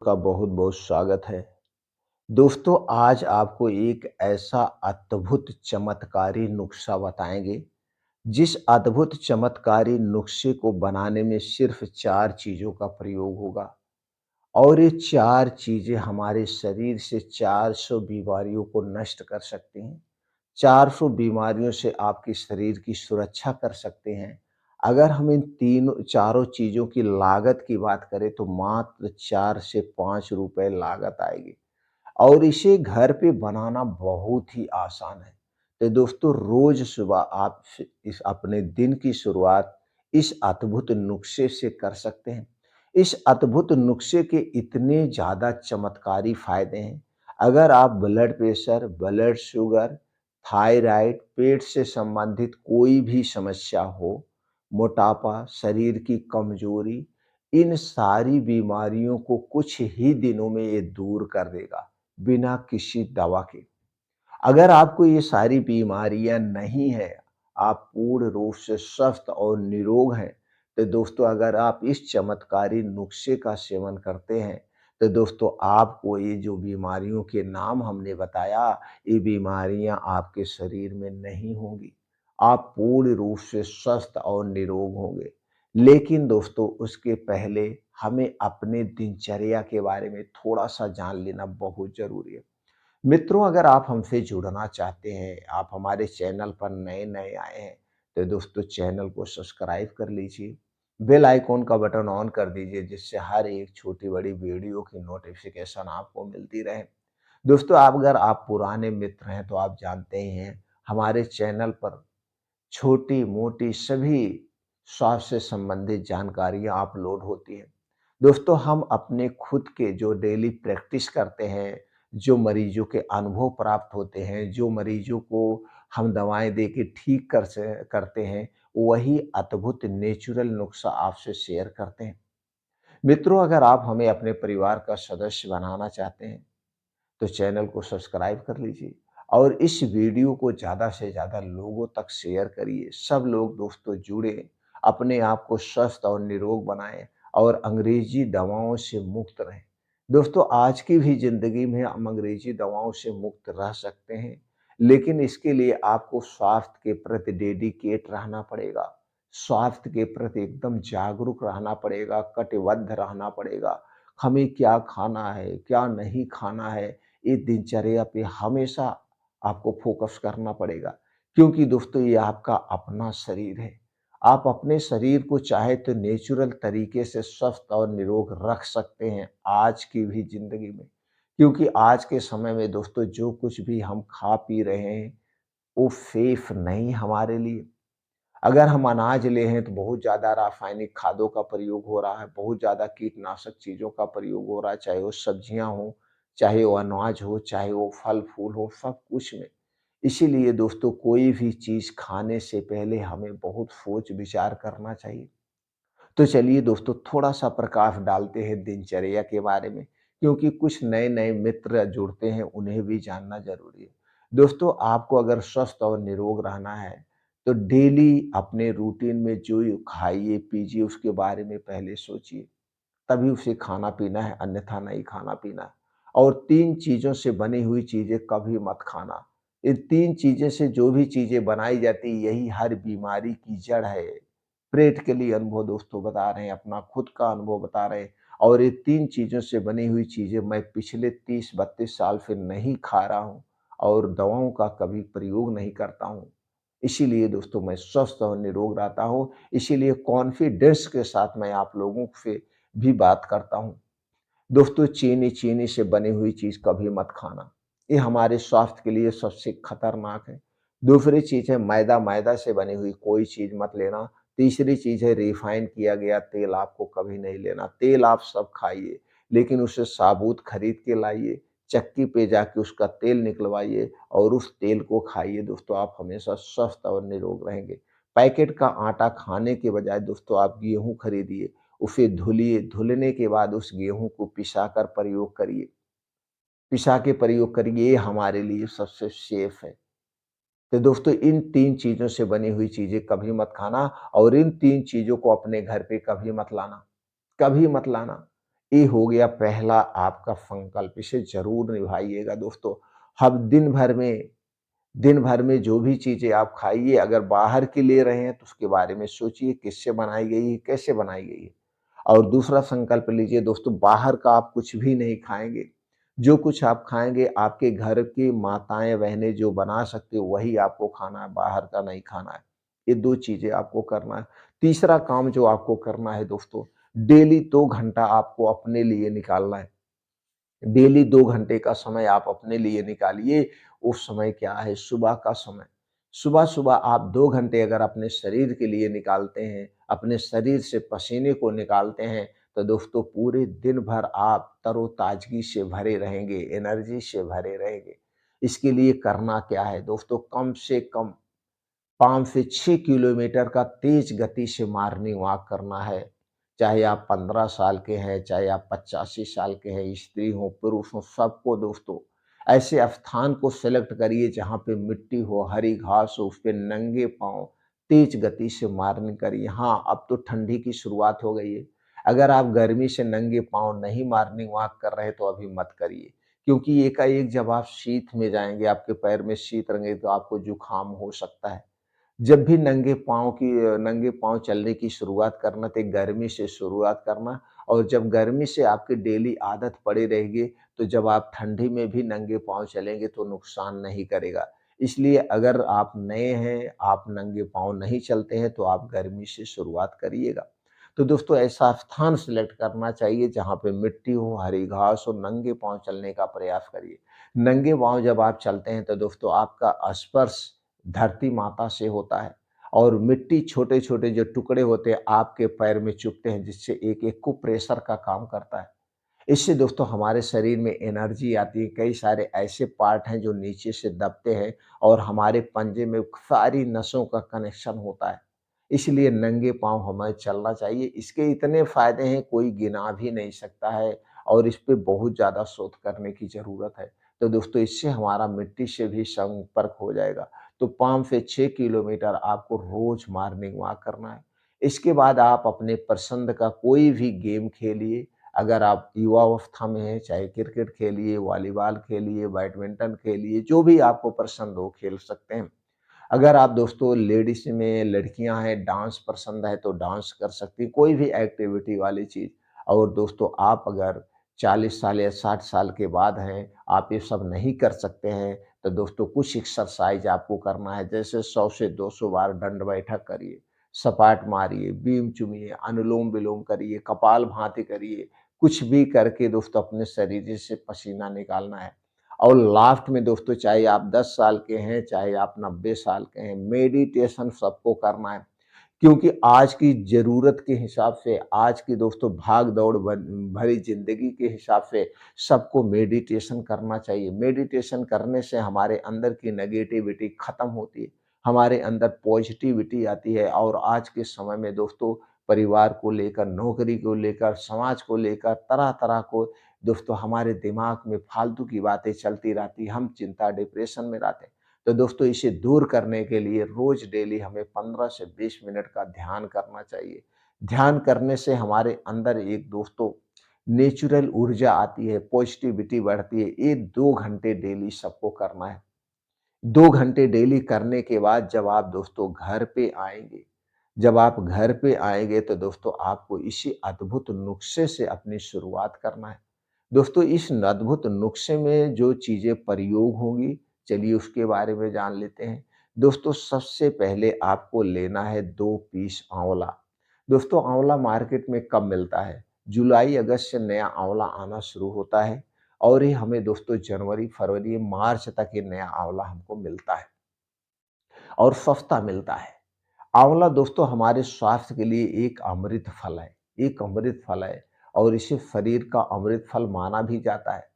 का बहुत-बहुत स्वागत है। दोस्तों, आज आपको एक ऐसा अद्भुत चमत्कारी नुस्ख़ा बताएँगे, जिस अद्भुत चमत्कारी नुस्ख़े को बनाने में सिर्फ़ 4 चीज़ों का प्रयोग होगा और ये 4 चीज़ें हमारे शरीर से 400 बीमारियों को नष्ट कर सकती हैं। 400 बीमारियों से आपके शरीर की सुरक्षा कर सकते हैं। अगर हम इन तीनों चारों चीज़ों की लागत की बात करें तो मात्र 4 से 5 रुपए लागत आएगी और इसे घर पे बनाना बहुत ही आसान है। तो दोस्तों, रोज़ सुबह आप इस अपने दिन की शुरुआत इस अद्भुत नुस्खे से कर सकते हैं। इस अद्भुत नुस्खे के इतने ज़्यादा चमत्कारी फ़ायदे हैं। अगर आप blood pressure, blood sugar, thyroid, पेट से संबंधित कोई भी समस्या हो, मोटापा, शरीर की कमज़ोरी, इन सारी बीमारियों को कुछ ही दिनों में ये दूर कर देगा, बिना किसी दवा के। अगर आपको ये सारी बीमारियाँ नहीं हैं, आप पूर्ण रूप से स्वस्थ और निरोग हैं, तो दोस्तों अगर आप इस चमत्कारी नुस्खे का सेवन करते हैं, तो दोस्तों आपको ये जो बीमारियों के नाम हमने बताया, ये बीमारियाँ आपके शरीर में नहीं होंगी। आप पूर्ण रूप से स्वस्थ और निरोग होंगे। लेकिन दोस्तों उसके पहले हमें अपने दिनचर्या के बारे में थोड़ा-सा जान लेना बहुत ज़रूरी है। मित्रों, अगर आप हमसे जुड़ना चाहते हैं, आप हमारे चैनल पर नए-नए आए हैं, तो दोस्तों चैनल को सब्सक्राइब कर लीजिए। बेल आइकॉन का बटन ऑन कर दीजिए जिससे हर एक छोटी-बड़ी वीडियो की नोटिफ़िकेशन आपको मिलती रहे। दोस्तों, आप अगर आप पुराने मित्र हैं तो आप जानते ही हैं, हमारे चैनल पर छोटी-मोटी सभी स्वास्थ्य से संबंधित जानकारियाँ अपलोड होती हैं। दोस्तों, हम अपने खुद के जो डेली प्रैक्टिस करते हैं, जो मरीजों के अनुभव प्राप्त होते हैं, जो मरीजों को हम दवाएँ दे के ठीक करते हैं, वही अद्भुत नेचुरल नुस्ख़ा आपसे शेयर करते हैं। मित्रों, अगर आप हमें अपने परिवार का सदस्य बनाना चाहते हैं, तो चैनल को सब्सक्राइब कर लीजिए और इस वीडियो को ज़्यादा से ज़्यादा लोगों तक शेयर करिए। सब लोग दोस्तों जुड़े, अपने आप को स्वस्थ और निरोग बनाएँ और अंग्रेजी दवाओं से मुक्त रहें। दोस्तों, आज की भी ज़िंदगी में हम अंग्रेजी दवाओं से मुक्त रह सकते हैं, लेकिन इसके लिए आपको स्वास्थ्य के प्रति डेडिकेट रहना पड़ेगा। स्वास्थ्य के प्रति एकदम जागरूक रहना पड़ेगा, कटिबद्ध रहना पड़ेगा। हमें क्या खाना है, क्या नहीं खाना है, ये दिनचर्या पे हमेशा आपको फ़ोकस करना पड़ेगा क्योंकि दोस्तों ये आपका अपना शरीर है। आप अपने शरीर को चाहे तो नेचुरल तरीके से स्वस्थ और निरोग रख सकते हैं आज की भी ज़िंदगी में। क्योंकि आज के समय में दोस्तों जो कुछ भी हम खा पी रहे हैं, वो सेफ नहीं हमारे लिए। अगर हम अनाज ले हैं तो बहुत ज़्यादा रासायनिक खादों का प्रयोग हो रहा है, बहुत ज़्यादा कीटनाशक चीज़ों का प्रयोग हो रहा है, चाहे वो सब्जियाँ हों, चाहे वो अनाज हो, चाहे वो फल-फूल हो, सब कुछ में। इसीलिए दोस्तों कोई भी चीज़ खाने से पहले हमें बहुत सोच-विचार करना चाहिए। तो चलिए दोस्तों थोड़ा-सा प्रकाश डालते हैं दिनचर्या के बारे में, क्योंकि कुछ नए-नए मित्र जुड़ते हैं, उन्हें भी जानना ज़रूरी है। दोस्तों आपको अगर स्वस्थ और निरोग रहना है, तो डेली अपने रूटीन में जो खाइए, पीजिए उसके बारे में पहले सोचिए। तभी उसे खाना-पीना है, अन्यथा नहीं खाना-पीना है। और 3 चीज़ों से बनी हुई चीज़ें कभी मत खाना। इन 3 चीज़ें से जो भी चीज़ें बनाई जाती है, यही हर बीमारी की जड़ है। प्रैक्टिकली अनुभव दोस्तों बता रहे हैं, अपना खुद का अनुभव बता रहे हैं और ये 3 चीज़ों से बनी हुई चीज़ें मैं पिछले 30-32 साल से नहीं खा रहा हूँ और दवाओं का कभी प्रयोग नहीं करता हूँ। इसीलिए दोस्तों मैं स्वस्थ और निरोग रहता हूँ, इसीलिए कॉन्फिडेंस के साथ मैं आप लोगों से भी बात करता हूँ। दोस्तों चीनी से बनी हुई चीज़ कभी मत खाना। ये हमारे स्वास्थ्य के लिए सबसे खतरनाक है। दूसरी चीज़ है मैदा से बनी हुई कोई चीज़ मत लेना। तीसरी चीज़ है रिफाइन किया गया तेल आपको कभी नहीं लेना। तेल आप सब खाइए, लेकिन उसे साबुत खरीद के लाइए, चक्की पे जाके उसका तेल निकलवाइए और उस तेल को खाइए दोस्तों आप हमेशा स्वस्थ और निरोग रहेंगे। पैकेट का आटा खाने के बजाय दोस्तों आप गेहूँ खरीदिए, उसे धुलिए, धुलने के बाद उस गेहूँ को पिसाकर प्रयोग करिए। पिसा के प्रयोग करिए, ये हमारे लिए सबसे सेफ है। तो दोस्तों इन 3 चीज़ों से बनी हुई चीज़ें कभी मत खाना और इन 3 चीज़ों को अपने घर पे कभी मत लाना, कभी मत लाना। ये हो गया पहला आपका संकल्प, इसे ज़रूर निभाइएगा दोस्तों। अब दिन भर में जो भी चीज़ें आप खाइए, अगर बाहर की ले रहे हैं तो उसके बारे में सोचिए, किससे बनाई गई है, कैसे बनाई गई है। और दूसरा संकल्प लीजिए दोस्तों, बाहर का आप कुछ भी नहीं खाएँगे। जो कुछ आप खाएँगे, आपके घर की माताएँ-बहनें जो बना सकती हैं, वही आपको खाना है, बाहर का नहीं खाना है। ये 2 चीज़ें आपको करना है। तीसरा काम जो आपको करना है दोस्तों, डेली 2 घंटा आपको अपने लिए निकालना है। डेली 2 घंटे का समय आप अपने लिए निकालिए। वो समय क्या है? सुबह का समय। सुबह-सुबह आप 2 घंटे अगर अपने शरीर के लिए निकालते हैं, अपने शरीर से पसीने को निकालते हैं, तो दोस्तों पूरे दिन भर आप तरोताज़गी से भरे रहेंगे, एनर्जी से भरे रहेंगे। इसके लिए करना क्या है दोस्तों? कम से कम 5 से 6 किलोमीटर का तेज गति से मॉर्निंग वॉक करना है। चाहे आप 15 साल के हैं, चाहे आप 85 साल के हैं, स्त्री हो, पुरुष हो, सबको दोस्तों ऐसे स्थान को सेलेक्ट करिए जहाँ पे मिट्टी हो, हरी घास हो, उस पे नंगे पाँव तेज गति से मॉर्निंग करिए। हाँ, अब तो ठंडी की शुरुआत हो गई है। अगर आप गर्मी से नंगे पाँव नहीं मॉर्निंग वॉक कर रहे हैं तो अभी मत करिए। क्योंकि एकाएक जब आप शीत में जाएँगे, आपके पैर में शीत रहेंगे तो आपको जुकाम हो सकता है। जब भी नंगे पाँव चलने की शुरुआत करना तो गर्मी से शुरुआत करना, और जब गर्मी से आपकी डेली आदत पड़ी रहेगी, तो जब आप ठंडी में भी नंगे पाँव चलेंगे तो नुकसान नहीं करेगा। इसलिए अगर आप नए हैं, आप नंगे पाँव नहीं चलते हैं, तो आप गर्मी से शुरुआत करिएगा। तो दोस्तों ऐसा स्थान सेलेक्ट करना चाहिए जहाँ पे मिट्टी हो, हरी घास हो, नंगे पाँव चलने का प्रयास करिए। नंगे पाँव जब आप चलते हैं तो दोस्तों आपका स्पर्श धरती माता से होता है, और मिट्टी छोटे-छोटे जो टुकड़े होते हैं आपके पैर में चुभते हैं, जिससे एक-एक को प्रेशर का काम करता है। इससे दोस्तों हमारे शरीर में एनर्जी आती है, कई सारे ऐसे पार्ट हैं जो नीचे से दबते हैं और हमारे पंजे में सारी नसों का कनेक्शन होता है। इसलिए नंगे पाँव हमें चलना चाहिए। इसके इतने फ़ायदे हैं कोई गिना भी नहीं सकता है, और इस पे बहुत ज़्यादा शोध करने की ज़रूरत है। तो दोस्तों इससे हमारा मिट्टी से भी संपर्क हो जाएगा। तो 5 से 6 किलोमीटर आपको रोज़ मॉर्निंग वॉक करना है। इसके बाद आप अपने पसंद का कोई भी गेम खेलिए। अगर आप युवावस्था में हैं, चाहे क्रिकेट खेलिए, वॉलीबॉल खेलिए, बैडमिंटन खेलिए, जो भी आपको पसंद हो खेल सकते हैं। अगर आप दोस्तों लेडीज़ में लड़कियाँ हैं, डांस पसंद है तो डांस कर सकती हैं, कोई भी एक्टिविटी वाली चीज़। और दोस्तों आप अगर 40 साल या 60 साल के बाद हैं, आप ये सब नहीं कर सकते हैं, तो दोस्तों कुछ एक्सरसाइज़ आपको करना है, जैसे 100 से 200 बार दंड बैठक करिए, सपाट मारिए, बीम चूमिए, अनुलोम-विलोम करिए, कपालभाति करिए। कुछ भी करके दोस्तों अपने शरीर से पसीना निकालना है। और लास्ट में दोस्तों चाहे आप 10 साल के हैं, चाहे आप 90 साल के हैं, मेडिटेशन सबको करना है। क्योंकि आज की ज़रूरत के हिसाब से, आज की दोस्तों भाग-दौड़ भरी ज़िंदगी के हिसाब से सबको मेडिटेशन करना चाहिए। मेडिटेशन करने से हमारे अंदर की नेगेटिविटी खत्म होती है, हमारे अंदर पॉजिटिविटी आती है, और आज के समय में दोस्तों परिवार को लेकर, नौकरी को लेकर, समाज को लेकर तरह-तरह को दोस्तों हमारे दिमाग में फालतू की बातें चलती रहती हैं, हम चिंता, डिप्रेशन में रहते हैं। तो दोस्तों इसे दूर करने के लिए रोज़ डेली हमें 15 से 20 मिनट का ध्यान करना चाहिए। ध्यान करने से हमारे अंदर एक दोस्तों नेचुरल ऊर्जा आती है, पॉजिटिविटी बढ़ती है। ये 2 घंटे डेली सबको करना है। 2 घंटे डेली करने के बाद जब आप घर पे आएँगे तो दोस्तों आपको इसी अद्भुत नुस्खे से अपनी शुरुआत करना है। दोस्तों इस अद्भुत नुस्खे में जो चीज़ें प्रयोग होंगी, चलिए उसके बारे में जान लेते हैं। दोस्तों सबसे पहले आपको लेना है 2 पीस आँवला। दोस्तों आँवला मार्केट में कब मिलता है? जुलाई-अगस्त से नया आँवला आना शुरू होता है, और ये हमें दोस्तों जनवरी, फरवरी, मार्च तक ये नया आँवला हमको मिलता है, और सस्ता मिलता है। आँवला दोस्तों हमारे स्वास्थ्य के लिए एक अमृत फल है, एक अमृत फल है, और इसे शरीर का अमृत फल माना भी जाता है।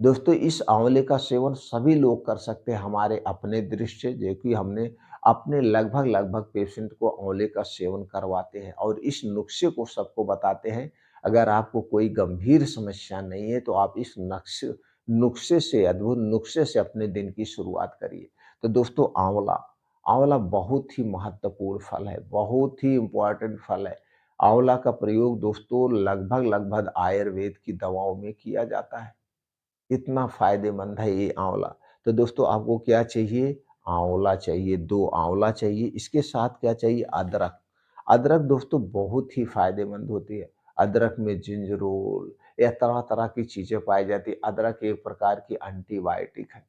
दोस्तों इस आंवले का सेवन सभी लोग कर सकते हैं, हमारे अपने दृष्टि से देखिए हमने अपने लगभग पेशेंट को आंवले का सेवन करवाते हैं, और इस नुस्खे को सबको बताते हैं। अगर आपको कोई गंभीर समस्या नहीं है तो आप इस नक्श नुस्खे से, अद्भुत नुस्खे से अपने दिन की शुरुआत करिए। तो दोस्तों आंवला आंवला बहुत ही महत्वपूर्ण फल है, बहुत ही इम्पोर्टेंट फल है। आंवला का प्रयोग दोस्तों लगभग-लगभग आयुर्वेद की दवाओं में किया जाता है। इतना फ़ायदेमंद है ये आंवला। तो दोस्तों आपको क्या चाहिए? आंवला चाहिए, 2 आंवला चाहिए, इसके साथ क्या चाहिए? अदरक। अदरक दोस्तों बहुत ही फ़ायदेमंद होती है। अदरक में जिंजरोल या तरह-तरह की चीज़ें पाई जाती हैं। अदरक एक प्रकार की एंटीबायोटिक है।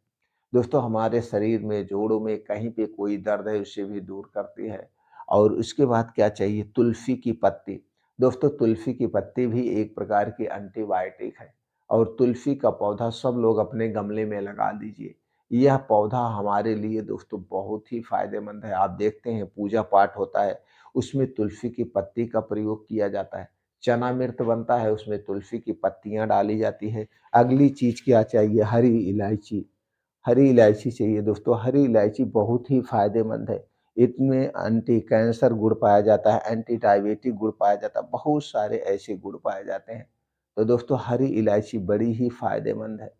दोस्तों हमारे शरीर में, जोड़ों में कहीं पे कोई दर्द है उसे भी दूर करती है। और उसके बाद क्या चाहिए? तुलसी की पत्ती। दोस्तों तुलसी की पत्ती भी एक प्रकार की एंटीबायोटिक है और तुलसी का पौधा सब लोग अपने गमले में लगा दीजिए। यह पौधा हमारे लिए दोस्तों बहुत ही फ़ायदेमंद है। आप देखते हैं पूजा-पाठ होता है, उसमें तुलसी की पत्ती का प्रयोग किया जाता है। चनामृत बनता है, उसमें तुलसी की पत्तियाँ डाली जाती है। अगली चीज़ क्या चाहिए? हरी इलायची। हरी इलायची चाहिए दोस्तों, हरी इलायची बहुत ही फ़ायदेमंद है। इसमें एंटी कैंसर गुण पाया जाता है, एंटी डायबिटिक गुण पाया जाता है, बहुत सारे ऐसे गुण पाए जाते हैं। तो दोस्तों हरी इलायची बड़ी ही फ़ायदेमंद है।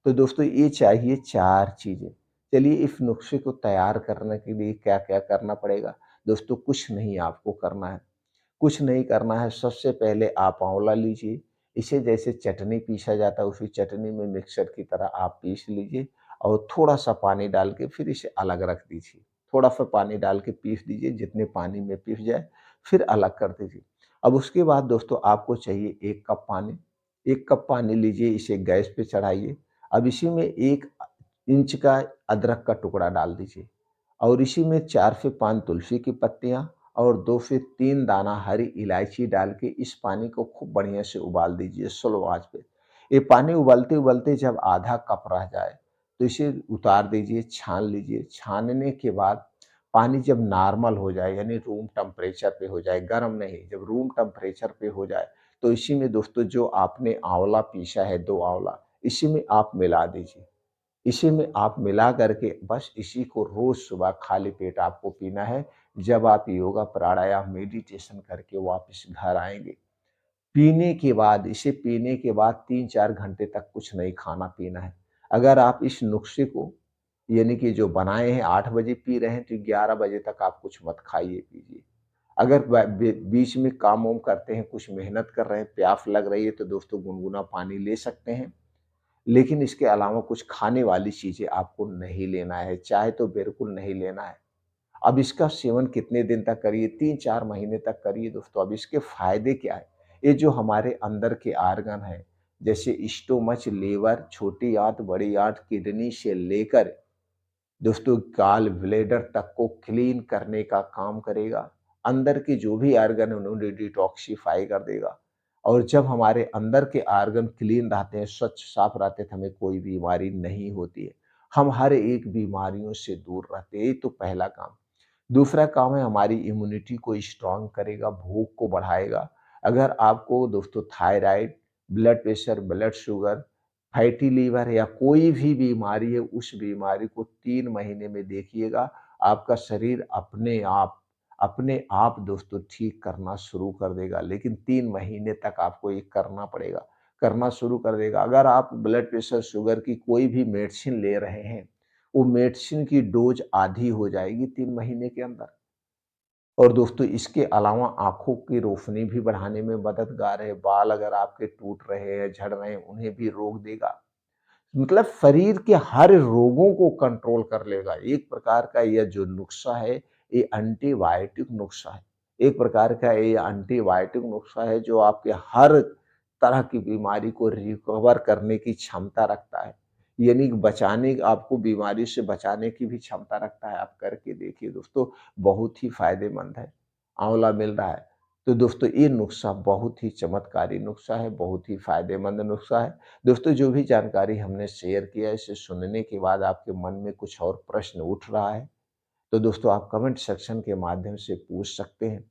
तो दोस्तों ये चाहिए 4 चीज़ें। चलिए इस नुस्खे को तैयार करने के लिए क्या-क्या करना पड़ेगा? दोस्तों कुछ नहीं आपको करना है। कुछ नहीं करना है, सबसे पहले आप आंवला लीजिए, इसे जैसे चटनी पीसा जाता है उसी चटनी में मिक्सर की तरह आप पीस लीजिए और थोड़ा-सा पानी डाल के फिर इसे अलग रख दीजिए। थोड़ा-सा पानी डाल के पीस दीजिए, जितने पानी में पीस जाए, फिर अलग कर दीजिए। अब उसके बाद दोस्तों आपको चाहिए 1 कप पानी, 1 कप पानी लीजिए, इसे गैस पे चढ़ाइए। अब इसी में 1 इंच का अदरक का टुकड़ा डाल दीजिए और इसी में 4 से 5 तुलसी की पत्तियाँ और 2 से 3 दाना हरी इलायची डाल के इस पानी को खूब बढ़िया से उबाल दीजिए स्लो आँच पे। ये पानी उबलते-उबलते जब आधा कप रह जाए, तो इसे उतार दीजिए, छान लीजिए। छानने के बाद पानी जब नॉर्मल हो जाए यानी रूम टेम्परेचर पे हो जाए, गरम नहीं, जब रूम टेम्परेचर पे हो जाए, तो इसी में दोस्तों जो आपने आँवला पीसा है 2 आँवला, इसी में आप मिला दीजिए। इसी में आप मिला करके बस इसी को रोज़ सुबह खाली पेट आपको पीना है। जब आप योगा, प्राणायाम, मेडिटेशन करके वापस घर आएँगे। इसे पीने के बाद 3-4 घंटे तक कुछ नहीं खाना-पीना है। अगर आप इस नुस्खे को यानी कि जो बनाए हैं 8 बजे पी रहे हैं, तो 11 बजे तक आप कुछ मत खाइए-पीजिए। अगर ब बी बीच में काम-वाम करते हैं, कुछ मेहनत कर रहे हैं, प्यास लग रही है, तो दोस्तों गुनगुना पानी ले सकते हैं। लेकिन इसके अलावा कुछ खाने वाली चीज़ें आपको नहीं लेना है, चाय तो बिल्कुल नहीं लेना है। अब इसका सेवन कितने दिन तक करिए? 3-4 महीने तक करिए दोस्तों। अब इसके फ़ायदे क्या हैं? ये जो हमारे अंदर के ऑर्गन हैं, जैसे स्टोमच, लीवर, छोटी आँत, बड़ी आँत, किडनी से लेकर दोस्तों गॉल ब्लैडर तक को क्लीन करने का काम करेगा। अंदर के जो भी ऑर्गन है उन्हें डिटॉक्सिफ़ाई कर देगा और जब हमारे अंदर के ऑर्गन क्लीन रहते हैं, स्वच्छ साफ रहते हैं तो हमें कोई बीमारी नहीं होती है। हम हर एक बीमारियों से दूर रहते हैं, ये तो पहला काम। दूसरा काम है हमारी इम्यूनिटी को स्ट्रॉन्ग करेगा, भूख को बढ़ाएगा। अगर आपको दोस्तों thyroid, blood pressure, blood sugar, fatty liver या कोई भी बीमारी है, उस बीमारी को 3 महीने में देखिएगा, आपका शरीर अपने आप दोस्तों ठीक करना शुरू कर देगा। लेकिन 3 महीने तक आपको ये करना पड़ेगा, करना शुरू कर देगा। अगर आप ब्लड प्रेशर, शुगर की कोई भी मेडिसिन ले रहे हैं, वो मेडिसिन की डोज़ आधी हो जाएगी 3 महीने के अंदर। और दोस्तों इसके अलावा आँखों की रोशनी भी बढ़ाने में मददगार है। बाल अगर आपके टूट रहे हैं, झड़ रहे हैं, उन्हें भी रोक देगा। मतलब शरीर के हर रोगों को कंट्रोल कर लेगा। एक प्रकार का यह जो नुस्खा है, ये एंटीबायोटिक नुस्खा है। एक प्रकार का ये एंटीबायोटिक नुस्खा है जो आपके हर तरह की बीमारी को रिकवर करने की क्षमता रखता है। यानी आपको बीमारी से बचाने की भी क्षमता रखता है। आप करके देखिए दोस्तों, बहुत ही फ़ायदेमंद है। आँवला मिल रहा है। तो दोस्तों ये नुस्खा बहुत ही चमत्कारी नुस्खा है, बहुत ही फ़ायदेमंद नुस्खा है। दोस्तों जो भी जानकारी हमने शेयर किया है, इसे सुनने के बाद आपके मन में कुछ और प्रश्न उठ रहा है, तो दोस्तों आप कमेंट सेक्शन के माध्यम से पूछ सकते हैं।